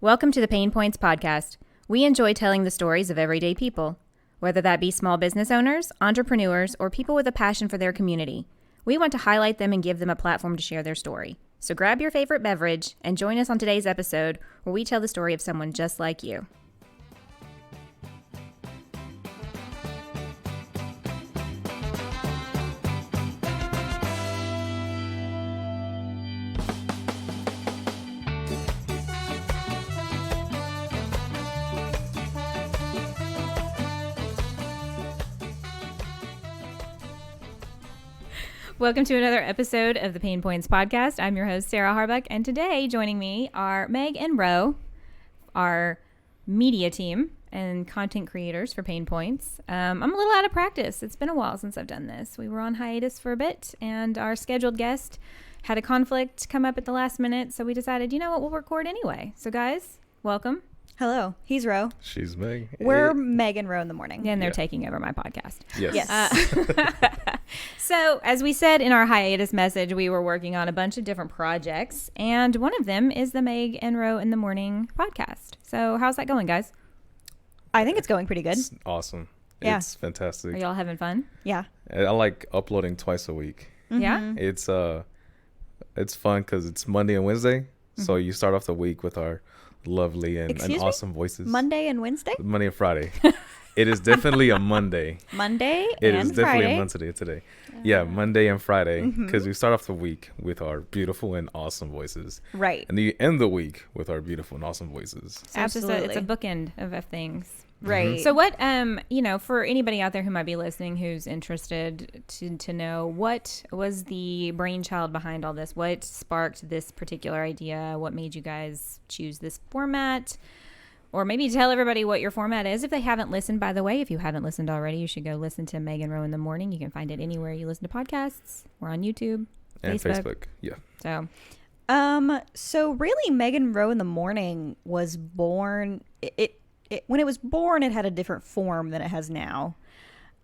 Welcome to the PaynePoints Podcast. We enjoy telling the stories of everyday people, whether that be small business owners, entrepreneurs, or people with a passion for their community. We want to highlight them and give them a platform to share their story. So grab your favorite beverage and join us on today's episode where we tell the story of someone just like you. Welcome to another episode of the PaynePoints Podcast. I'm your host, Sarah Harbuck, and today joining me are Meg and Ro, our media team and content creators for PaynePoints. I'm a little out of practice. It's been a while since I've done this. We were on hiatus for a bit, and our scheduled guest had a conflict come up at the last minute, so we decided, you know what, we'll record anyway. So guys, welcome. Hello, he's Ro. She's Meg. We're Meg and Ro in the morning. And they're taking over my podcast. Yes. So, as we said in our hiatus message, we were working on a bunch of different projects, and one of them is the Meg and Ro in the Morning podcast. So, how's that going, guys? I think it's going pretty good. It's awesome. Yeah. It's fantastic. Are y'all having fun? Yeah. I like uploading twice a week. Mm-hmm. Yeah? It's fun because it's Monday and Wednesday. Mm-hmm. So you start off the week with our lovely and awesome voices. Monday and Wednesday? Monday and Friday. It is definitely a Monday. Monday It and is definitely Friday. a Monday today. Yeah, Monday and Friday because we start off the week with our beautiful and awesome voices. Right. And you end the week with our beautiful and awesome voices. So it's a bookend of things. Right. So what, for anybody out there who might be listening who's interested to know, what was the brainchild behind all this? What sparked this particular idea? What made you guys choose this format? Or maybe tell everybody what your format is. If they haven't listened, by the way, if you haven't listened already, you should go listen to Meg and Ro in the Morning. You can find it anywhere you listen to podcasts. We're on YouTube, And Facebook. Yeah. So really, Meg and Ro in the Morning was born. When it was born, it had a different form than it has now.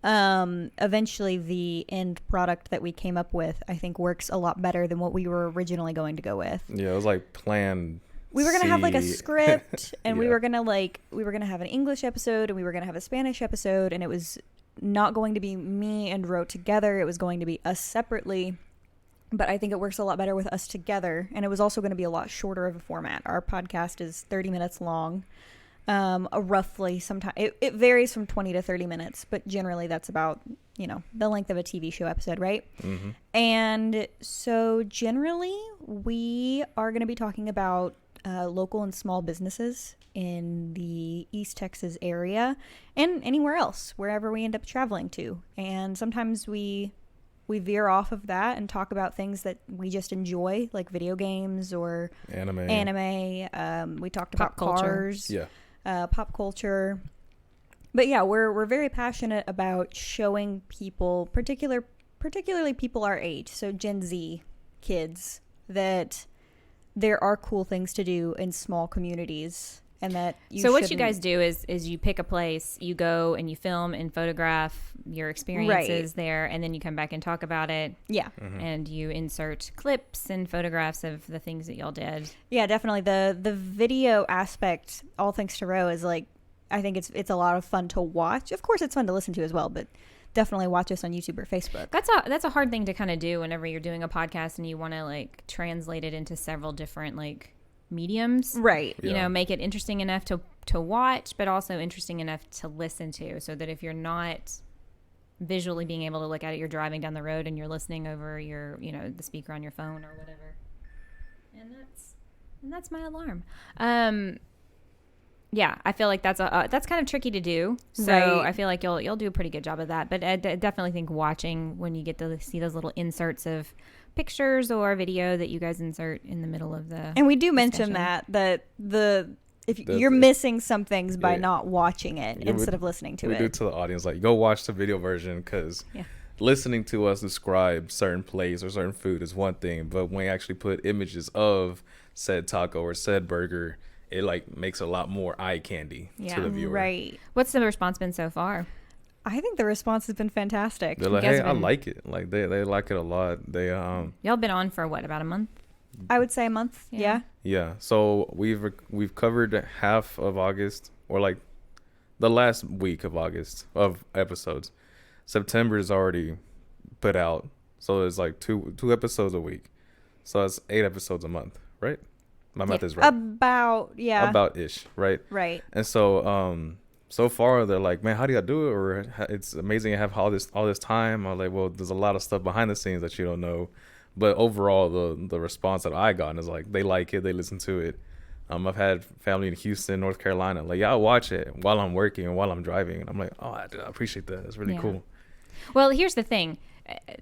Eventually, the end product that we came up with, I think, works a lot better than what we were originally going to go with. Yeah, it was like planned. We were going to have like a script and Yeah. we were going to have an English episode and we were going to have a Spanish episode, and it was not going to be me and Ro together. It was going to be us separately. But I think it works a lot better with us together. And it was also going to be a lot shorter of a format. Our podcast is 30 minutes long. Roughly, sometimes it varies from 20 to 30 minutes, but generally that's about, the length of a TV show episode, right? Mm-hmm. And so generally we are going to be talking about local and small businesses in the East Texas area and anywhere else, wherever we end up traveling to. And sometimes we veer off of that and talk about things that we just enjoy, like video games or anime. We talked about cars. Yeah. Pop culture. But yeah, we're very passionate about showing people, particularly people our age, so Gen Z kids, that there are cool things to do in small communities, and that what you guys do is you pick a place, you go and you film and photograph your experiences there, and then you come back and talk about it. Yeah. Mm-hmm. And you insert clips and photographs of the things that y'all did. Yeah, definitely. The video aspect, all thanks to Ro, is like, I think it's a lot of fun to watch. Of course, it's fun to listen to as well, but definitely watch us on YouTube or Facebook. That's a hard thing to kind of do whenever you're doing a podcast and you want to like translate it into several different like mediums, right? Yeah. Make it interesting enough to watch, but also interesting enough to listen to, so that if you're not visually being able to look at it, you're driving down the road and you're listening over your the speaker on your phone or whatever. And that's my alarm. Yeah, I feel like that's kind of tricky to do. So Right. I feel like you'll do a pretty good job of that. But I definitely think watching, when you get to see those little inserts of pictures or video that you guys insert in the middle of the And we do mention discussion. that you're missing some things by not watching it instead of listening to we it. do it to the audience, like, go watch the video version, because listening to us describe certain place or certain food is one thing, but when we actually put images of said taco or said burger, it like makes a lot more eye candy to the viewer. Right. What's the response been so far? I think the response has been fantastic. They're like, You guys hey, I have been- like it. Like they like it a lot. They Y'all been on for what, about a month? I would say a month. Yeah. Yeah. So we've covered half of August, or like the last week of August of episodes. September is already put out, so it's like two episodes a week. So that's 8 episodes a month, right? My math is right. About ish, right? Right. And so so far they're like, man, how do you do it? Or it's amazing to have all this time. I'm like, well, there's a lot of stuff behind the scenes that you don't know. But overall, the response that I got is like, they like it, they listen to it. I've had family in Houston, North Carolina, like, yeah, I watch it while I'm working and while I'm driving. And I'm like, oh, I appreciate that. That's really cool. Well, here's the thing.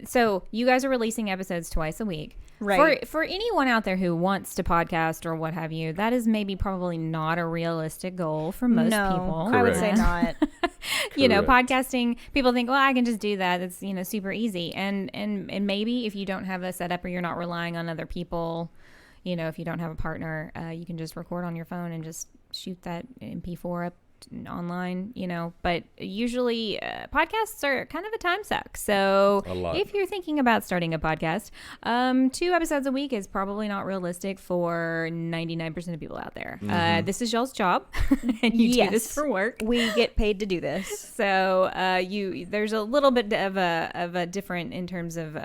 So you guys are releasing episodes twice a week. Right. For anyone out there who wants to podcast or what have you, that is maybe probably not a realistic goal for most people. I would say not. You know, podcasting, people think, well, I can just do that. It's, you know, super easy. And maybe if you don't have a setup or you're not relying on other people, you know, if you don't have a partner, you can just record on your phone and just shoot that MP4 up online, you know. But usually podcasts are kind of a time suck. So if you're thinking about starting a podcast, 2 episodes a week is probably not realistic for 99% of people out there. This is y'all's job, and you do this for work. We get paid to do this. So there's a little bit of a different in terms of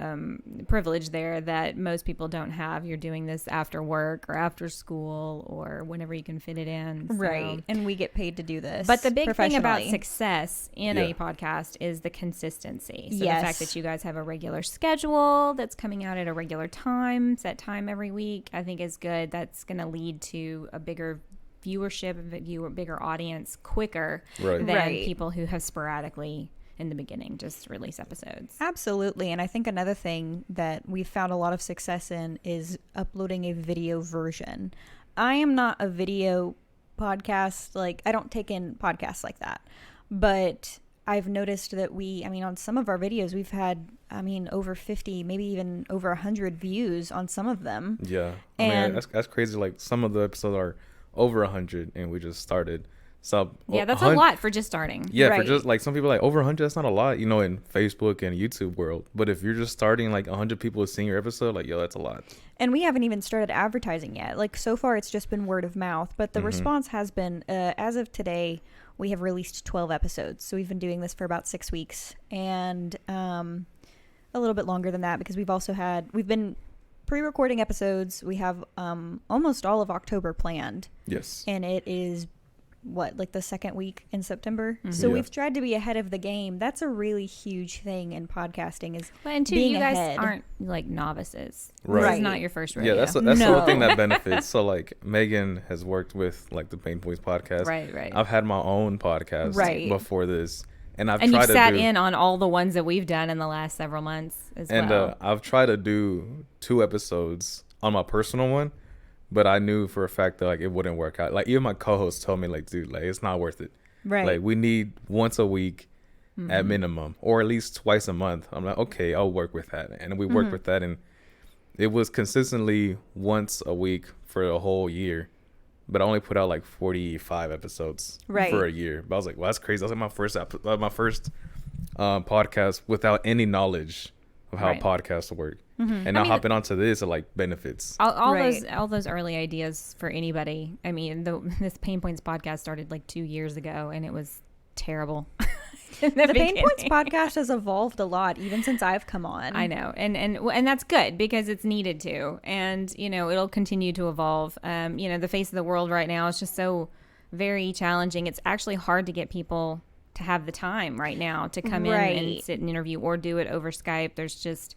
privilege there that most people don't have. You're doing this after work or after school or whenever you can fit it in. Right. And we get paid to do this. But the big thing about success in a podcast is the consistency. So the fact that you guys have a regular schedule that's coming out at a regular time, set time every week, I think is good. That's going to lead to a bigger viewership, a bigger audience quicker than people who have sporadically in the beginning just release episodes. Absolutely. And I think another thing that we've found a lot of success in is uploading a video version. I am not a video podcast, like I don't take in podcasts like that, but I've noticed that on some of our videos we've had over 50, maybe even over 100 views on some of them. That's crazy. Like some of the episodes are over 100 and we just started. So that's a lot for just starting. For just like some people are like over 100, that's not a lot, you know, in Facebook and YouTube world. But if you're just starting, like 100 people have seen your episode, like, yo, that's a lot. And we haven't even started advertising yet. Like so far it's just been word of mouth, but the response has been as of today we have released 12 episodes. So we've been doing this for about 6 weeks and a little bit longer than that because we've been pre-recording episodes. We have almost all of October planned. Yes. And it is like the second week in September. So we've tried to be ahead of the game. That's a really huge thing in podcasting is and two, being you guys ahead. Aren't like novices. Right. This is not your first rodeo. Yeah, that's the other thing that benefits. So like Megan has worked with like the PaynePoints Podcast. Right. I've had my own podcast before this. And you've sat in on all the ones that we've done in the last several months as well. And I've tried to do 2 episodes on my personal one. But I knew for a fact that like it wouldn't work out. Like even my co-host told me like, dude, like it's not worth it. Right. Like we need once a week at minimum, or at least twice a month. I'm like, okay, I'll work with that. And we worked with that, and it was consistently once a week for a whole year. But I only put out like 45 episodes for a year. But I was like, well, that's crazy. That was like my first podcast without any knowledge of how podcasts work. And now hopping onto this, it like benefits. All those early ideas for anybody. I mean, this PaynePoints podcast started like 2 years ago, and it was terrible. The PaynePoints podcast has evolved a lot, even since I've come on. I know, and that's good because it's needed to, and you know it'll continue to evolve. You know, the face of the world right now is just so very challenging. It's actually hard to get people to have the time right now to come in and sit and interview or do it over Skype. There's just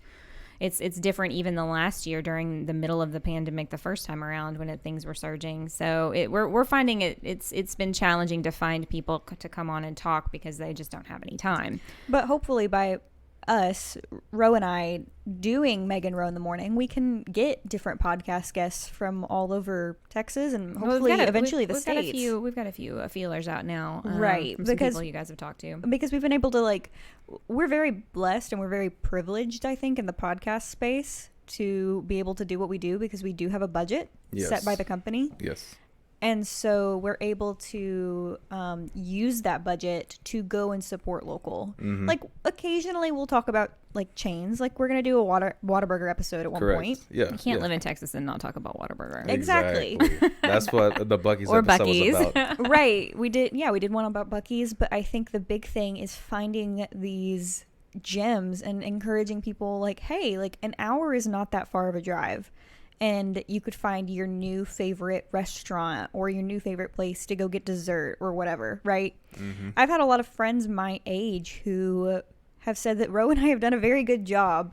it's different even than last year during the middle of the pandemic the first time around when things were surging. So we're finding it's been challenging to find people to come on and talk because they just don't have any time. But hopefully by us, Ro and I, doing Megan Row in the Morning, we can get different podcast guests from all over Texas and hopefully eventually the States. We've got a few feelers out now. Right. From some people you guys have talked to. Because we've been able to we're very blessed and we're very privileged, I think, in the podcast space to be able to do what we do because we do have a budget set by the company. Yes. And so we're able to use that budget to go and support local. Mm-hmm. Like occasionally we'll talk about like chains. Like we're going to do a Whataburger episode at one Correct. point. Yeah. You can't live in Texas and not talk about Whataburger. Exactly. That's what the Buc-ee's Or episode Buc-ee's. was about. Right. We did one about Buc-ee's, but I think the big thing is finding these gems and encouraging people like, hey, like an hour is not that far of a drive. And you could find your new favorite restaurant or your new favorite place to go get dessert or whatever, right? Mm-hmm. I've had a lot of friends my age who have said that Ro and I have done a very good job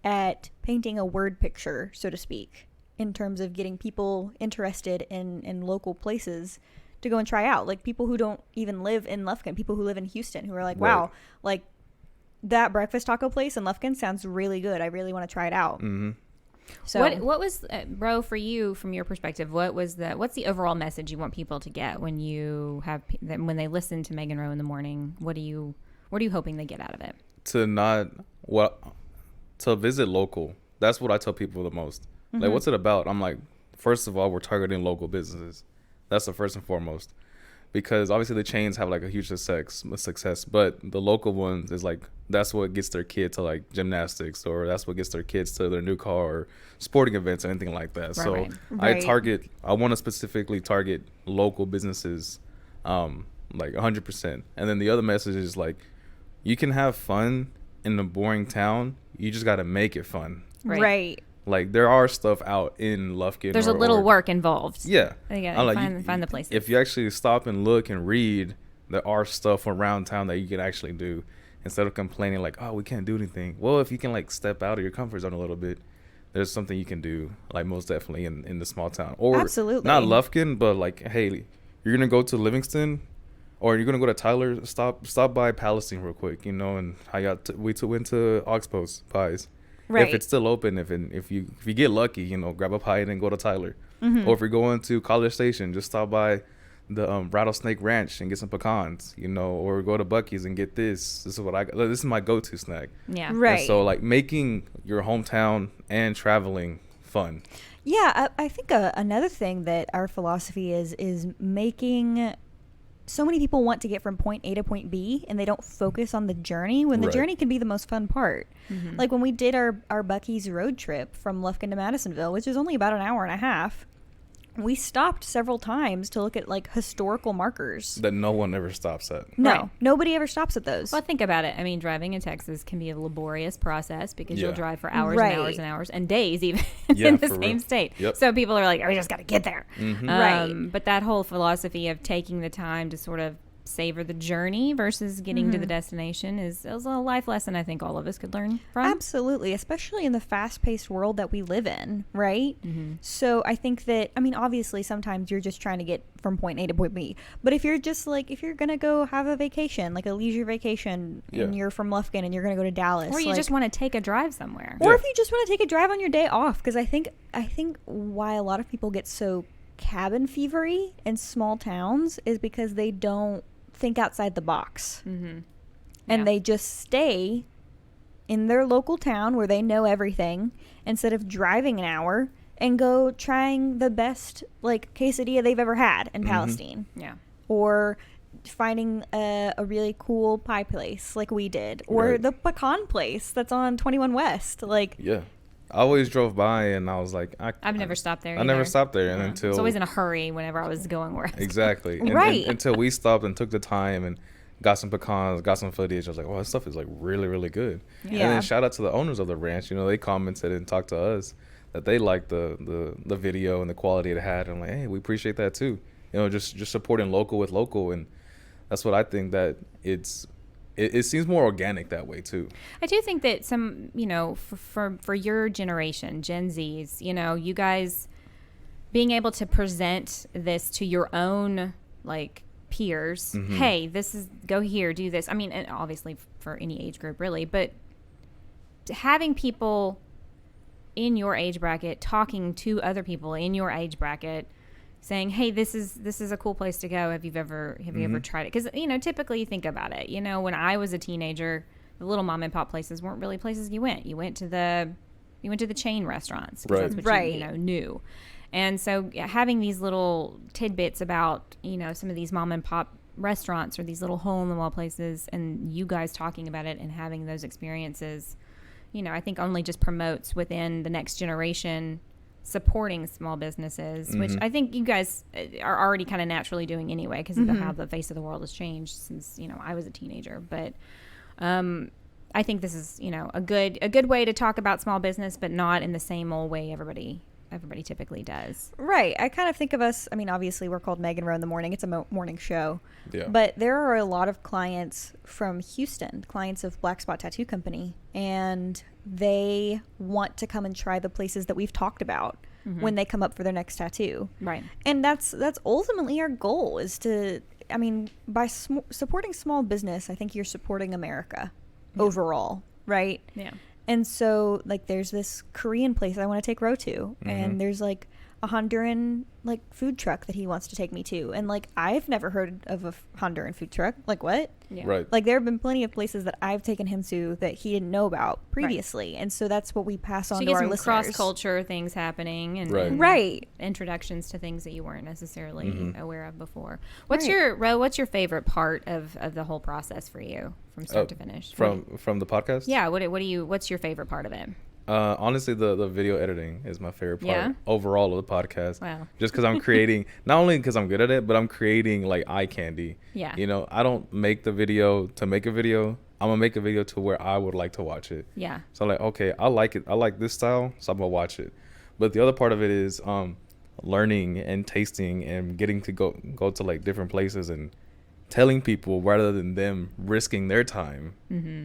at painting a word picture, so to speak, in terms of getting people interested in local places to go and try out. Like people who don't even live in Lufkin, people who live in Houston who are like, wow, like that breakfast taco place in Lufkin sounds really good. I really want to try it out. Mm-hmm. So what was Ro, for you, from your perspective, what's the overall message you want people to get when when they listen to Meg and Ro in the morning? What are you hoping they get out of it? To visit local. That's what I tell people the most. Mm-hmm. Like, what's it about? I'm like, first of all, we're targeting local businesses. That's the first and foremost. Because obviously the chains have like a huge success, but the local ones is like, that's what gets their kid to like gymnastics, or that's what gets their kids to their new car or sporting events or anything like that. Right. I want to specifically target local businesses, like 100%. And then the other message is like, you can have fun in a boring town. You just got to make it fun. Right. Like there are stuff out in Lufkin. There's a little work involved. Yeah. You gotta find the places. If you actually stop and look and read, there are stuff around town that you can actually do instead of complaining like, oh, we can't do anything. Well, if you can like step out of your comfort zone a little bit, there's something you can do, like most definitely in the small town. Or absolutely. Not Lufkin, but like, hey, you're gonna go to Livingston, or you're gonna go to Tyler. Stop by Palestine real quick, and we went to Oxbows Pies. Right. If it's still open, if you get lucky, grab a pie and then go to Tyler. Mm-hmm. Or if you're going to College Station, just stop by the Rattlesnake Ranch and get some pecans, or go to Buc-ee's and get this. This is my go-to snack. Yeah. Right. And so like making your hometown and traveling fun. Yeah, I think another thing that our philosophy is making. So many people want to get from point A to point B and they don't focus on the journey when the journey can be the most fun part. Mm-hmm. Like when we did our Buc-ee's road trip from Lufkin to Madisonville, which is only about an hour and a half, we stopped several times to look at like historical markers that no one ever stops at. No, nobody ever stops at those. Well, think about it. I mean, driving in Texas can be a laborious process because you'll drive for hours and hours and hours and days even in the same state. Yep. So people are like, oh, we just got to get there. Mm-hmm. Right. But that whole philosophy of taking the time to sort of savor the journey versus getting to the destination is a life lesson I think all of us could learn from. Absolutely, especially in the fast-paced world that we live in, right? Mm-hmm. So I think that, obviously sometimes you're just trying to get from point A to point B, but if you're just like, if you're going to go have a vacation, like a leisure vacation, and you're from Lufkin and you're going to go to Dallas. Or you just want to take a drive somewhere. Or if you just want to take a drive on your day off, because I think why a lot of people get so cabin fevery in small towns is because they don't think outside the box. Mm-hmm. And they just stay in their local town where they know everything instead of driving an hour and go trying the best like quesadilla they've ever had in Palestine. Yeah. Or finding a really cool pie place like we did, or the pecan place that's on 21 West. Like, yeah. I always drove by and I was like, I've never stopped there. I never stopped there, and until I was always in a hurry whenever I was going where. Exactly. And until we stopped and took the time and got some pecans, got some footage. I was like, "Well, this stuff is like really, really good." Yeah. And then shout out to the owners of the ranch. They commented and talked to us that they liked the video and the quality it had. And I'm like, hey, we appreciate that too. Just supporting local with local, and that's what I think that it seems more organic that way too. I do think that some, for your generation, Gen Zs, you guys being able to present this to your own like peers. Mm-hmm. Hey, go here, do this. I mean, and obviously for any age group really, but having people in your age bracket talking to other people in your age bracket, saying, hey, this is a cool place to go. Have you ever tried it? Because, typically you think about it. When I was a teenager, the little mom and pop places weren't really places you went. You went to the chain restaurants because that's what you knew. And so having these little tidbits about, you know, some of these mom and pop restaurants or these little hole in the wall places, and you guys talking about it and having those experiences, you know, I think only just promotes within the next generation supporting small businesses, which I think you guys are already kind of naturally doing anyway because of how the face of the world has changed since, you know, I was a teenager. But I think this is, you know, a good way to talk about small business, but not in the same old way everybody typically does. Right. I kind of think of us, I mean, obviously we're called Meg and Roe in the Morning. It's a morning show. Yeah. But there are a lot of clients from Houston, clients of Black Spot Tattoo Company, and they want to come and try the places that we've talked about when they come up for their next tattoo. Right. And that's ultimately our goal, is to, I mean, by supporting small business, I think you're supporting America overall, right? Yeah. And so, like, there's this Korean place I want to take Ro to, and there's like a Honduran like food truck that he wants to take me to, and like I've never heard of a Honduran food truck. Like, what? Yeah. Right. Like, there have been plenty of places that I've taken him to that he didn't know about previously, and so that's what we pass on So you to get our some listeners. cross culture things happening, and, Right. and Right. introductions to things that you weren't necessarily aware of before. What's Right. what's your favorite part of the whole process for you from start to finish? From the podcast? Yeah. What's your favorite part of it? Honestly, the video editing is my favorite part Yeah? overall of the podcast. Wow. Just because I'm creating, not only because I'm good at it, but I'm creating like eye candy. Yeah. You know, I don't make the video to make a video. I'm gonna make a video to where I would like to watch it. Yeah. So I'm like, okay, I like it. I like this style, so I'm gonna watch it. But the other part of it is learning and tasting and getting to go to like different places and telling people, rather than them risking their time,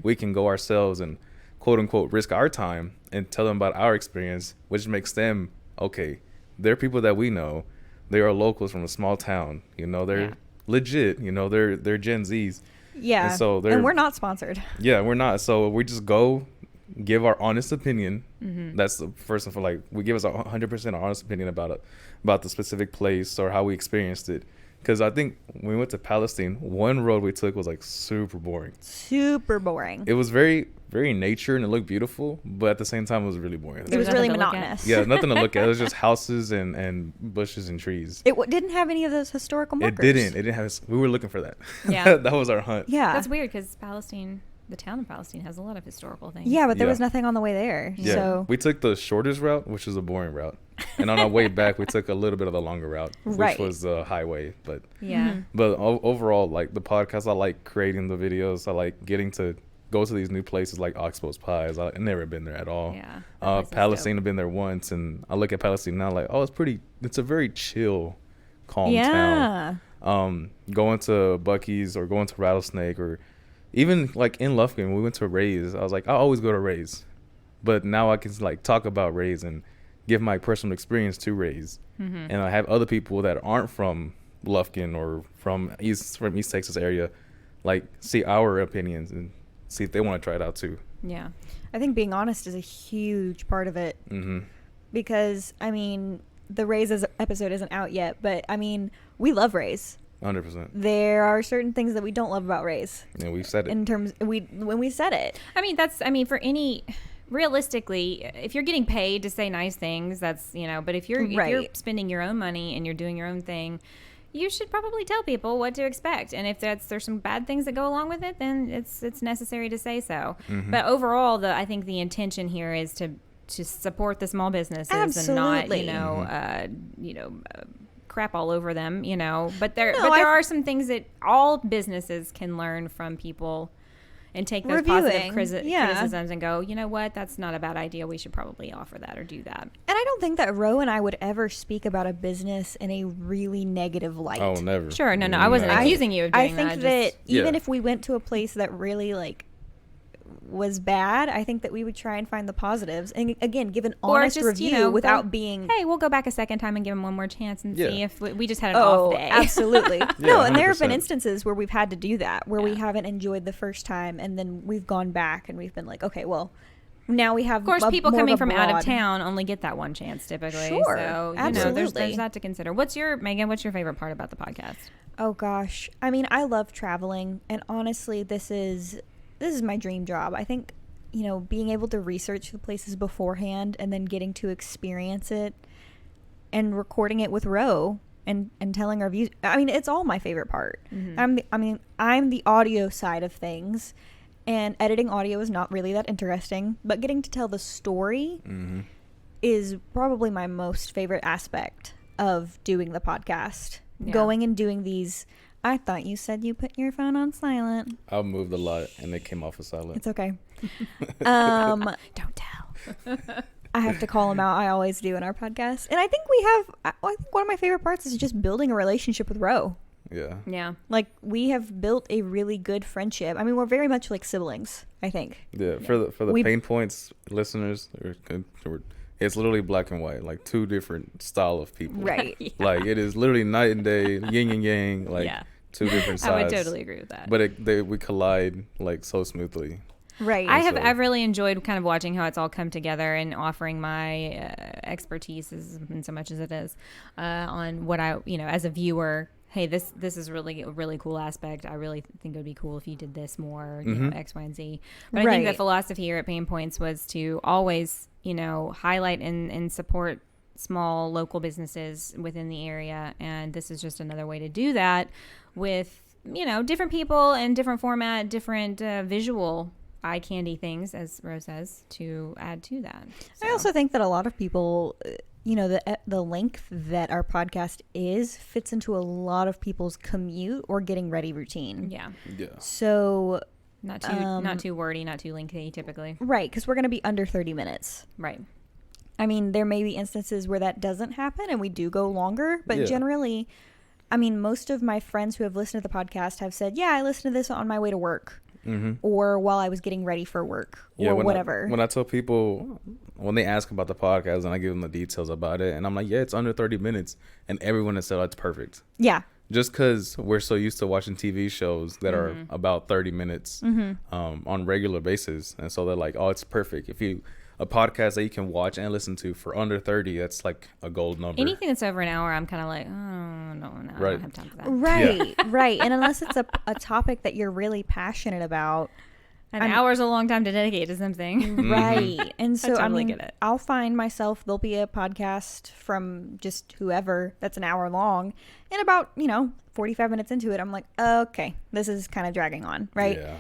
we can go ourselves and quote unquote risk our time and tell them about our experience, which makes them, okay, they're people that we know. They are locals from a small town. You know, they're legit. You know, they're Gen Zs. Yeah. And so and we're not sponsored. Yeah, we're not. So we just go give our honest opinion. That's the first one. For like, we give us 100% honest opinion about the specific place or how we experienced it. Because I think when we went to Palestine, one road we took was like super boring. Super boring. It was very, very nature and it looked beautiful, but at the same time, it was really boring. It was nothing really to look at. monotonous. Yeah, nothing to look at. It was just houses and bushes and trees. It didn't have any of those historical markers. It didn't have. We were looking for that. Yeah. That was our hunt. Yeah. That's weird because the town of Palestine has a lot of historical things. Yeah, but there Yeah. was nothing on the way there. Yeah, So we took the shortest route, which was a boring route, and on our way back, we took a little bit of the longer route, Right. which was the highway. But Yeah. but overall, like the podcast, I like creating the videos. I like getting to go to these new places like Oxbow's Pies. I've never been there at all. Yeah. That place is Palestine, dope. I've been there once, and I look at Palestine now like, oh, it's a very chill, calm yeah. town. Going to Buc-ee's or going to Rattlesnake or even like in Lufkin, when we went to Ray's, I was like, I always go to Ray's, but now I can like talk about Ray's and give my personal experience to Ray's, and I have other people that aren't from Lufkin or from East Texas area, like see our opinions and see if they want to try it out too. Yeah. I think being honest is a huge part of it. Because, I mean, the Rays episode isn't out yet, but, I mean, we love Rays. 100%. There are certain things that we don't love about Rays. And we said it. In terms, when we said it. For any, realistically, if you're getting paid to say nice things, that's, you know, but if you're Right. spending your own money and you're doing your own thing, you should probably tell people what to expect. And if there's some bad things that go along with it, then it's necessary to say so. But overall, I think the intention here is to support the small businesses Absolutely. and not, crap all over them, you know. But there No, there are some things that all businesses can learn from people and take those positive criticisms and go, you know what, that's not a bad idea. We should probably offer that or do that. And I don't think that Ro and I would ever speak about a business in a really negative light. Oh, never. Sure, no, I wasn't Never. accusing you of doing I think that. that even Yeah. if we went to a place that really like was bad, I think that we would try and find the positives and again give an Or honest just, review without go, being hey, we'll go back a second time and give them one more chance and Yeah. see if we just had an off day. absolutely. No, and there have been 100%. instances where we've had to do that, where we Yeah. haven't enjoyed the first time, and then we've gone back and we've been like, okay, well, now we have. Of course, people more coming of a from out of broad- town only get that one chance typically. Sure, So, absolutely. there's that to consider. What's your favorite part about the podcast? Oh gosh, I mean, I love traveling, and honestly, this is my dream job. I think, being able to research the places beforehand and then getting to experience it and recording it with Ro and telling our views. I mean, it's all my favorite part. Mm-hmm. I'm the audio side of things, and editing audio is not really that interesting, but getting to tell the story is probably my most favorite aspect of doing the podcast. Yeah. Going and doing these. I thought you said you put your phone on silent. I moved a lot and it came off of silent. It's okay. Don't tell. I have to call him out. I always do in our podcast. And I think I think one of my favorite parts is just building a relationship with Ro. Yeah. Yeah. Like, we have built a really good friendship. I mean, we're very much like siblings, I think. Yeah. For the PaynePoints listeners, it's literally black and white, like two different style of people. Right. Yeah. Like, it is literally night and day, yin and yang, like two different sides. I would totally agree with that. But we collide like so smoothly. Right. I've really enjoyed kind of watching how it's all come together and offering my expertise in so much as it is on what I, as a viewer, hey, this is really a really cool aspect. I really think it would be cool if you did this more, X, Y, and Z. But I think the philosophy here at PaynePoints was to always, highlight and support small local businesses within the area. And this is just another way to do that with, different people and different format, different visual eye candy things, as Rose says, to add to that. So. I also think that a lot of people, the length that our podcast is fits into a lot of people's commute or getting ready routine. Yeah. So not too wordy, not too lengthy, typically. Right, because we're going to be under 30 minutes. Right. I mean, there may be instances where that doesn't happen and we do go longer, but generally, I mean, most of my friends who have listened to the podcast have said, yeah, I listened to this on my way to work. Or while I was getting ready for work, or whatever. When I tell people, when they ask about the podcast and I give them the details about it, and I'm like, yeah, it's under 30 minutes, and everyone has said, oh, it's perfect. Yeah. Just because we're so used to watching TV shows that are about 30 minutes on regular basis, and so they're like, oh, it's perfect. A podcast that you can watch and listen to for under 30, that's like a gold number. Anything that's over an hour, I'm kind of like, oh, no, I don't have time for that. Right, right. And unless it's a topic that you're really passionate about. An hour's a long time to dedicate to something. Right. And so, totally get it. I'll find myself, there'll be a podcast from just whoever that's an hour long. And about, 45 minutes into it, I'm like, okay, this is kind of dragging on, right? Yeah.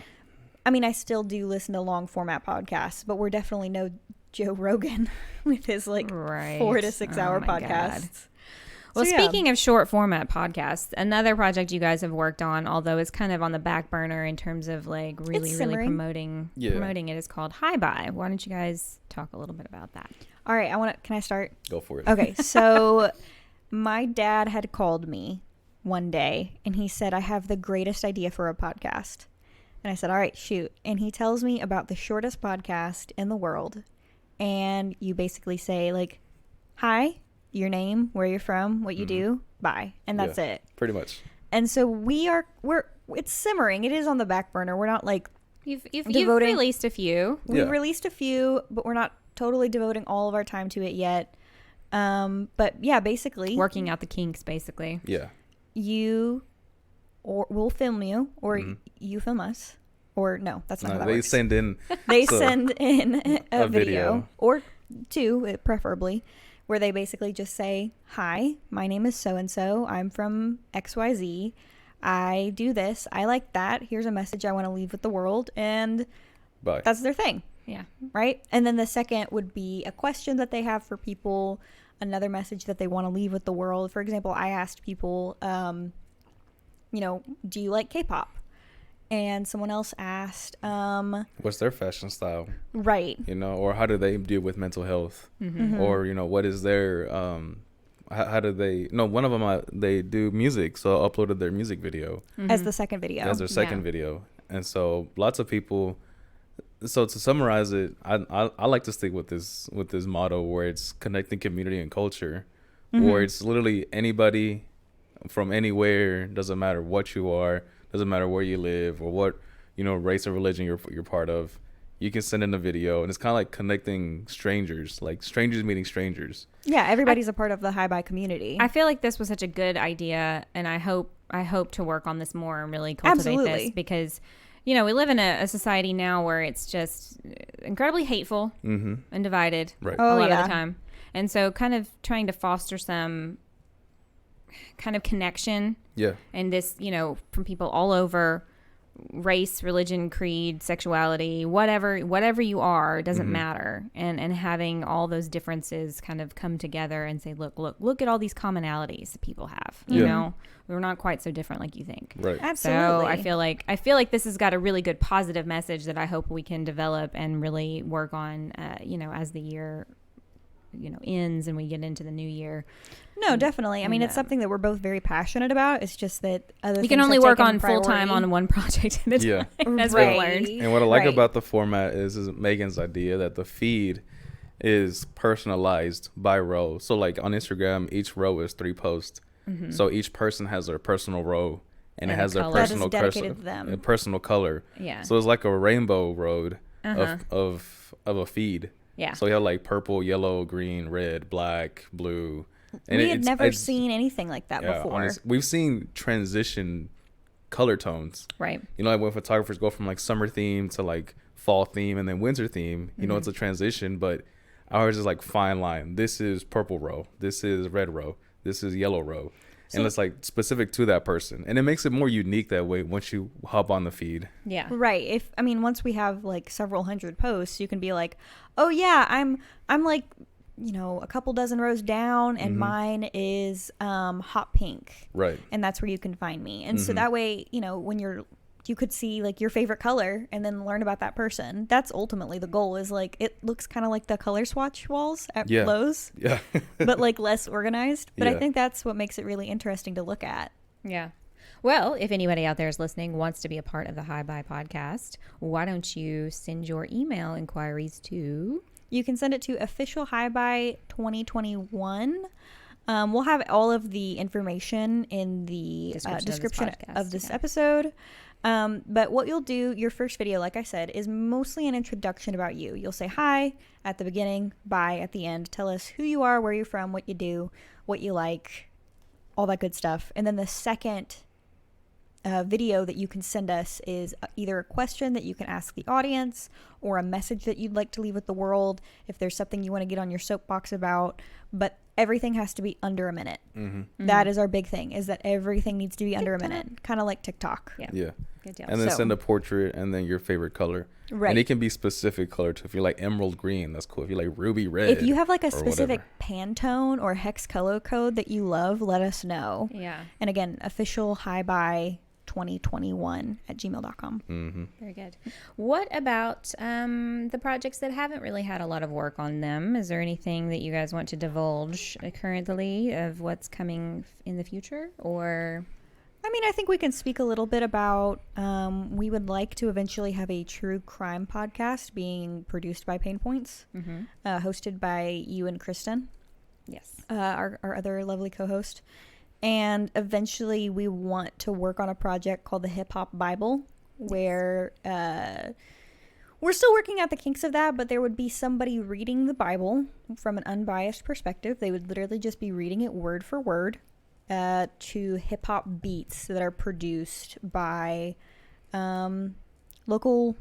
I mean, I still do listen to long format podcasts, but we're definitely no Joe Rogan with his 4 to 6 hour podcasts. God. Well, speaking of short format podcasts, another project you guys have worked on, although it's kind of on the back burner in terms of really promoting it, is called Hi Bye. Why don't you guys talk a little bit about that? All right, can I start? Go for it. Okay, so my dad had called me one day and he said, I have the greatest idea for a podcast. And I said, all right, shoot. And he tells me about the shortest podcast in the world. And you basically say, hi, your name, where you're from, what you do, bye. And that's it. Pretty much. And so it's simmering. It is on the back burner. We're not You've released a few. We've released a few, but we're not totally devoting all of our time to it yet. But yeah, basically. Working out the kinks, basically. Yeah. We'll film you, or you film us, or no, that's not how that works. Send in. They send in a video, or two, preferably, where they basically just say, "Hi, my name is so and so. I'm from XYZ. I do this. I like that. Here's a message I want to leave with the world," and bye. That's their thing. Yeah. Right. And then the second would be a question that they have for people, another message that they want to leave with the world. For example, I asked people, do you like K-pop? And someone else asked, what's their fashion style? Right. Or how do they deal with mental health? Or, what is their, how do they, one of them, they do music. So I uploaded their music video. As the second video. As their second video. And so lots of people, so to summarize it, I like to stick with this motto where it's connecting community and culture, where it's literally anybody from anywhere, doesn't matter what you are, doesn't matter where you live or what, race or religion you're part of. You can send in a video, and it's kind of like connecting strangers, like strangers meeting strangers. Yeah, everybody's a part of the Hi Bye community. I feel like this was such a good idea, and I hope to work on this more and really cultivate this, because we live in a society now where it's just incredibly hateful and divided right. a lot of the time. And so kind of trying to foster some kind of connection. Yeah. And this, from people all over, race, religion, creed, sexuality, whatever you are, it doesn't matter. And having all those differences kind of come together and say, look at all these commonalities that people have. You know, we're not quite so different like you think. Right. Absolutely. So I feel like this has got a really good positive message that I hope we can develop and really work on, as the year ends and we get into the new year. No, definitely. I mean, it's something that we're both very passionate about. It's just that you can only work on full time on one project at a time, as we've learned. And what I like about the format is Megan's idea that the feed is personalized by row. So like on Instagram, each row is 3 posts. So each person has their personal row and it has their personal personal color. Yeah. So it's like a rainbow road of a feed. Yeah. So you have like purple, yellow, green, red, black, blue. And we had never seen anything like that before. Honestly, we've seen transition color tones. Right. Like when photographers go from like summer theme to like fall theme and then winter theme, it's a transition, but ours is like fine line. This is purple row. This is red row. This is yellow row. And it's like specific to that person. And it makes it more unique that way once you hop on the feed. Yeah. Right. Once we have like several hundred posts, you can be like, oh yeah, I'm like, a couple dozen rows down and mine is hot pink. Right. And that's where you can find me. And so that way, when you could see like your favorite color and then learn about that person. That's ultimately the goal, is like it looks kind of like the color swatch walls at Lowe's. Yeah. But like less organized. But I think that's what makes it really interesting to look at. Yeah. Well, if anybody out there is listening wants to be a part of the Hi Bye podcast, why don't you send your email inquiries to... You can send it to officialhighby2021. We'll have all of the information in the description of this episode. But what you'll do, your first video, like I said, is mostly an introduction about you. You'll say hi at the beginning, bye at the end. Tell us who you are, where you're from, what you do, what you like, all that good stuff. And then the second video that you can send us is either a question that you can ask the audience or a message that you'd like to leave with the world, if there's something you want to get on your soapbox about. But everything has to be under a minute. That is our big thing, is that everything needs to be under a minute, kind of like TikTok. Yeah. Good deal. And then send a portrait and then your favorite color. Right. And it can be specific color too. If you like emerald green, that's cool. If you like ruby red, if you have like a specific Pantone or hex color code that you love, let us know. Yeah. And again, officialhighby2021@gmail.com. Very good. What about the projects that haven't really had a lot of work on them? Is there anything that you guys want to divulge currently of what's coming in the future? Or... I think we can speak a little bit about, we would like to eventually have a true crime podcast being produced by PaynePoints, hosted by you and Kristen. Yes. Our other lovely co-host. And eventually we want to work on a project called the Hip Hop Bible, where we're still working out the kinks of that, but there would be somebody reading the Bible from an unbiased perspective. They would literally just be reading it word for word. To hip-hop beats that are produced by local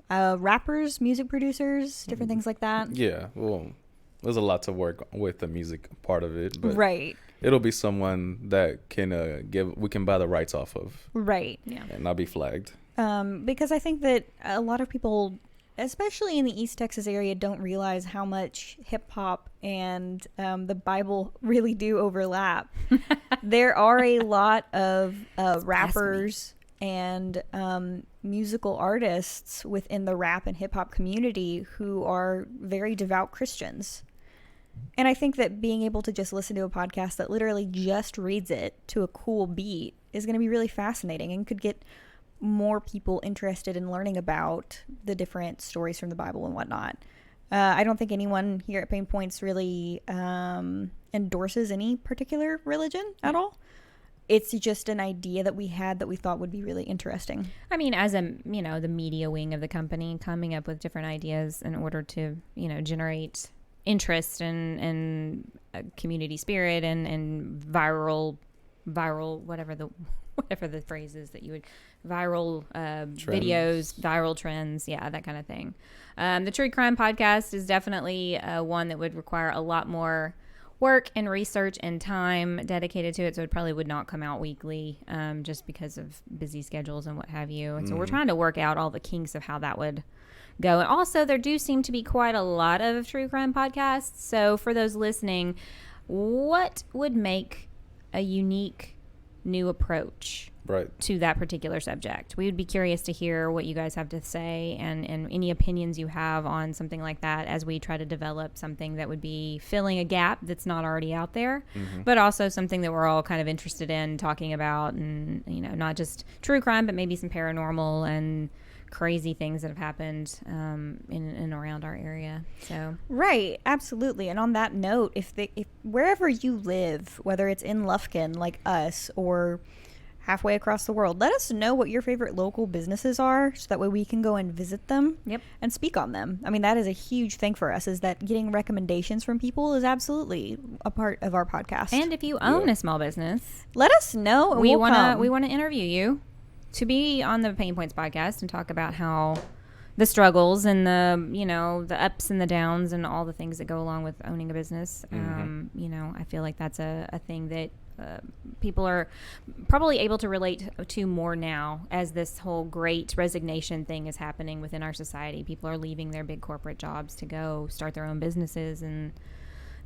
rappers, music producers, different things like that. Yeah, well, there's a lot to work with the music part of it. But right. It'll be someone that can we can buy the rights off of. Right. Yeah. And not be flagged. Because I think that a lot of people, especially in the East Texas area, don't realize how much hip hop and the Bible really do overlap. There are a lot of rappers and musical artists within the rap and hip hop community who are very devout Christians. And I think that being able to just listen to a podcast that literally just reads it to a cool beat is going to be really fascinating and could get more people interested in learning about the different stories from the Bible and whatnot. I don't think anyone here at PaynePoints really endorses any particular religion at all. It's just an idea that we had that we thought would be really interesting. I mean, as the media wing of the company, coming up with different ideas in order to, generate interest and community spirit and viral viral, whatever the phrase is that you would, viral videos, viral trends, that kind of thing. The True Crime Podcast is definitely one that would require a lot more work and research and time dedicated to it, so it probably would not come out weekly, just because of busy schedules and what have you. And so we're trying to work out all the kinks of how that would go. And also, there do seem to be quite a lot of true crime podcasts. So for those listening, what would make a unique new approach to that particular subject? We would be curious to hear what you guys have to say and any opinions you have on something like that as we try to develop something that would be filling a gap that's not already out there, but also something that we're all kind of interested in talking about, and not just true crime, but maybe some paranormal and crazy things that have happened in and around our area. So right, absolutely. And on that note, if wherever you live, whether it's in Lufkin like us or halfway across the world, let us know what your favorite local businesses are, so that way we can go and visit them and speak on them. I mean, that is a huge thing for us, is that getting recommendations from people is absolutely a part of our podcast. And if you own a small business, let us know, and we want to interview you to be on the PaynePoints podcast and talk about how the struggles and the ups and the downs and all the things that go along with owning a business. I feel like that's a thing that people are probably able to relate to more now, as this whole great resignation thing is happening within our society. People are leaving their big corporate jobs to go start their own businesses and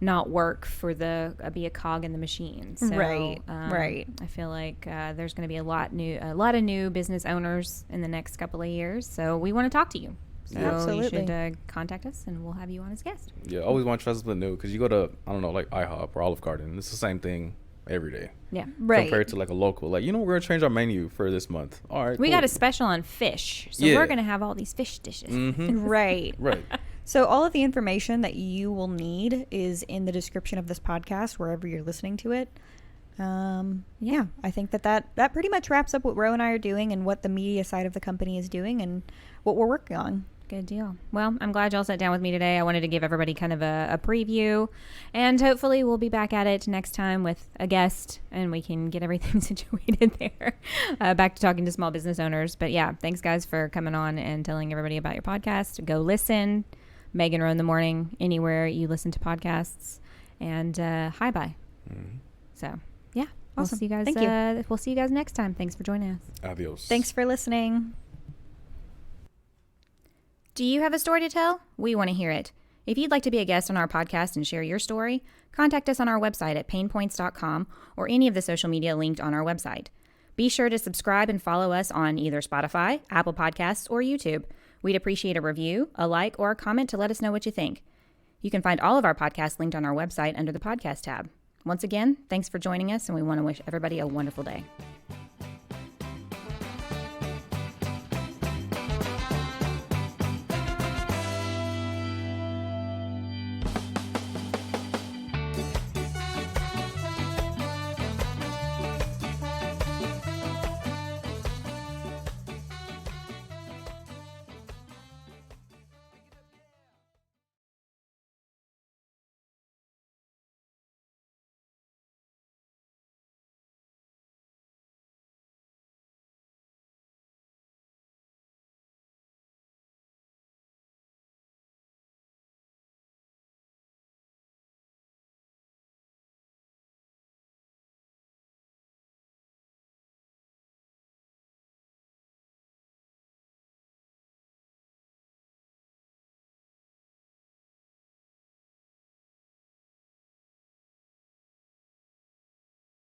not work for be a cog in the machine. So, right. I feel like there's going to be a lot of new business owners in the next couple of years. So we want to talk to you. So absolutely. You should contact us, and we'll have you on as guest. Yeah, always want to try something new, because you go to, I don't know, like IHOP or Olive Garden, it's the same thing every day. Yeah, right. Compared to like a local, like, we're going to change our menu for this month. All right, we got a special on fish, so we're going to have all these fish dishes. Right. Right. So all of the information that you will need is in the description of this podcast, wherever you're listening to it. I think that pretty much wraps up what Ro and I are doing, and what the media side of the company is doing, and what we're working on. Good deal. Well, I'm glad y'all sat down with me today. I wanted to give everybody kind of a preview, and hopefully we'll be back at it next time with a guest, and we can get everything situated there. Back to talking to small business owners. But yeah, thanks guys for coming on and telling everybody about your podcast. Go listen. Meg and Ro in the Morning, anywhere you listen to podcasts. And hi, bye. So yeah, awesome. We'll see you guys. Thank you. We'll see you guys next time. Thanks for joining us. Adios. Thanks for listening. Do you have a story to tell? We want to hear it. If you'd like to be a guest on our podcast and share your story, contact us on our website at PaynePoints.com or any of the social media linked on our website. Be sure to subscribe and follow us on either Spotify, Apple Podcasts, or YouTube. We'd appreciate a review, a like, or a comment to let us know what you think. You can find all of our podcasts linked on our website under the podcast tab. Once again, thanks for joining us, and we want to wish everybody a wonderful day.